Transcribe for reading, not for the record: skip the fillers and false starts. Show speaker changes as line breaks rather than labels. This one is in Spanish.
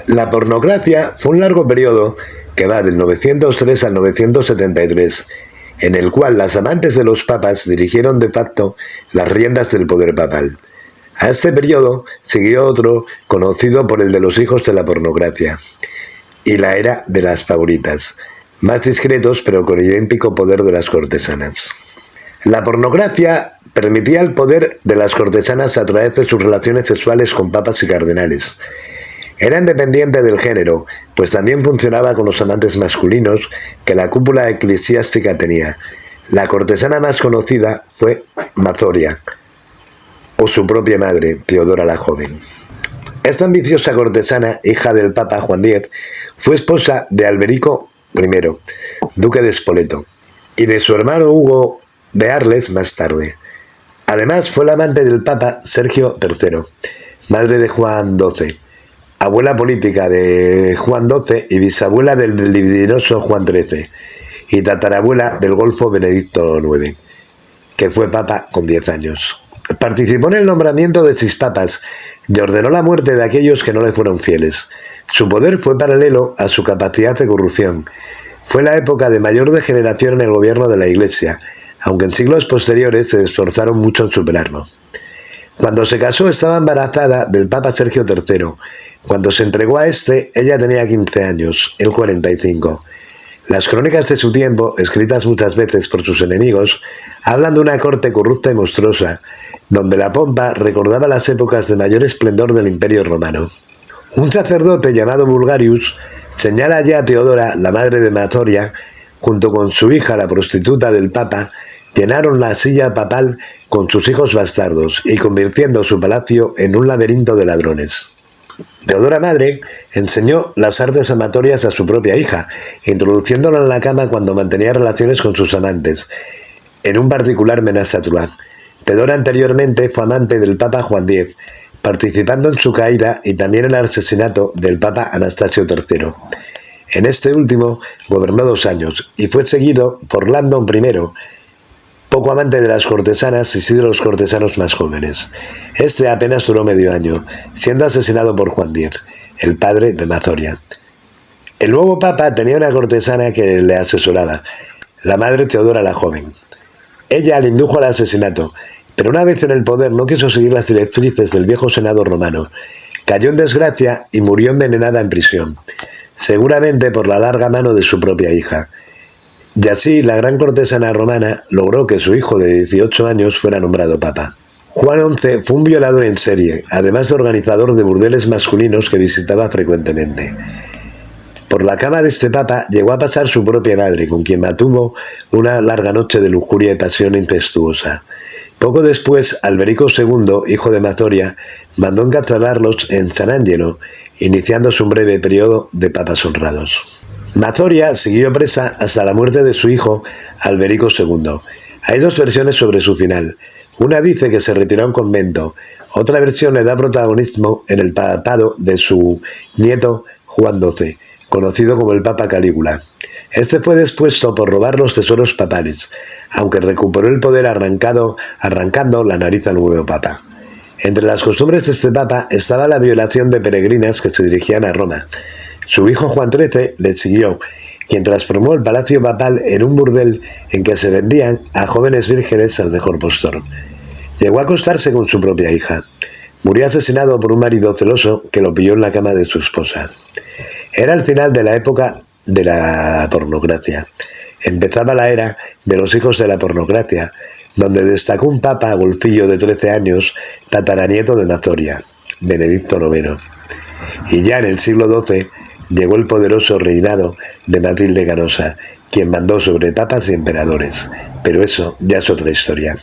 La pornocracia fue un largo periodo que va del 903 al 973, en el cual las amantes de los papas dirigieron de facto las riendas del poder papal. A este periodo siguió otro conocido por el de los hijos de la pornocracia y la era de las favoritas, más discretos pero con idéntico poder de las cortesanas. La pornocracia permitía el poder de las cortesanas a través de sus relaciones sexuales con papas y cardenales. Era independiente del género, pues también funcionaba con los amantes masculinos que la cúpula eclesiástica tenía. La cortesana más conocida fue Mazoria, o su propia madre, Teodora la Joven. Esta ambiciosa cortesana, hija del Papa Juan X, fue esposa de Alberico I, duque de Spoleto, y de su hermano Hugo de Arles más tarde. Además fue la amante del Papa Sergio III, madre de Juan XII, abuela política de Juan XII y bisabuela del libidinoso Juan XIII, y tatarabuela del golfo Benedicto IX, que fue papa con 10 años. Participó en el nombramiento de 6 papas y ordenó la muerte de aquellos que no le fueron fieles. Su poder fue paralelo a su capacidad de corrupción. Fue la época de mayor degeneración en el gobierno de la Iglesia, aunque en siglos posteriores se esforzaron mucho en superarlo. Cuando se casó estaba embarazada del Papa Sergio III. Cuando se entregó a este, ella tenía 15 años, él 45. Las crónicas de su tiempo, escritas muchas veces por sus enemigos, hablan de una corte corrupta y monstruosa, donde la pompa recordaba las épocas de mayor esplendor del Imperio Romano. Un sacerdote llamado Bulgarius señala ya a Teodora, la madre de Mazoria, junto con su hija, la prostituta del Papa, llenaron la silla papal con sus hijos bastardos y convirtiendo su palacio en un laberinto de ladrones. Teodora madre enseñó las artes amatorias a su propia hija, introduciéndola en la cama cuando mantenía relaciones con sus amantes, en un particular menage à trois. Teodora anteriormente fue amante del Papa Juan X, participando en su caída y también en el asesinato del Papa Anastasio III. En este último gobernó 2 años y fue seguido por Landon I, poco amante de las cortesanas y sí de los cortesanos más jóvenes. Este apenas duró medio año, siendo asesinado por Juan X, el padre de Mazoria. El nuevo papa tenía una cortesana que le asesoraba, la madre Teodora la Joven. Ella le indujo al asesinato, pero una vez en el poder no quiso seguir las directrices del viejo senado romano. Cayó en desgracia y murió envenenada en prisión, seguramente por la larga mano de su propia hija. Y así la gran cortesana romana logró que su hijo de 18 años fuera nombrado papa. Juan XI fue un violador en serie, además de organizador de burdeles masculinos que visitaba frecuentemente. Por la cama de este papa llegó a pasar su propia madre, con quien mantuvo una larga noche de lujuria y pasión incestuosa. Poco después, Alberico II, hijo de Mazoria, mandó encarcelarlos en San Angelo, iniciándose un breve periodo de papas honrados. Mazoria siguió presa hasta la muerte de su hijo Alberico II. Hay 2 versiones sobre su final. Una dice que se retiró a un convento, otra versión le da protagonismo en el papado de su nieto Juan XII, conocido como el Papa Calígula. Este fue depuesto por robar los tesoros papales, aunque recuperó el poder arrancando la nariz al nuevo papa. Entre las costumbres de este papa estaba la violación de peregrinas que se dirigían a Roma. Su hijo Juan XIII le siguió, quien transformó el palacio papal en un burdel en que se vendían a jóvenes vírgenes al mejor postor. Llegó a acostarse con su propia hija. Murió asesinado por un marido celoso que lo pilló en la cama de su esposa. Era el final de la época de la pornocracia. Empezaba la era de los hijos de la pornocracia, donde destacó un papa golfillo de 13 años, tataranieto de Mazoria, Benedicto IX. Y ya en el siglo XII llegó el poderoso reinado de Matilde Canosa, quien mandó sobre papas y emperadores, pero eso ya es otra historia.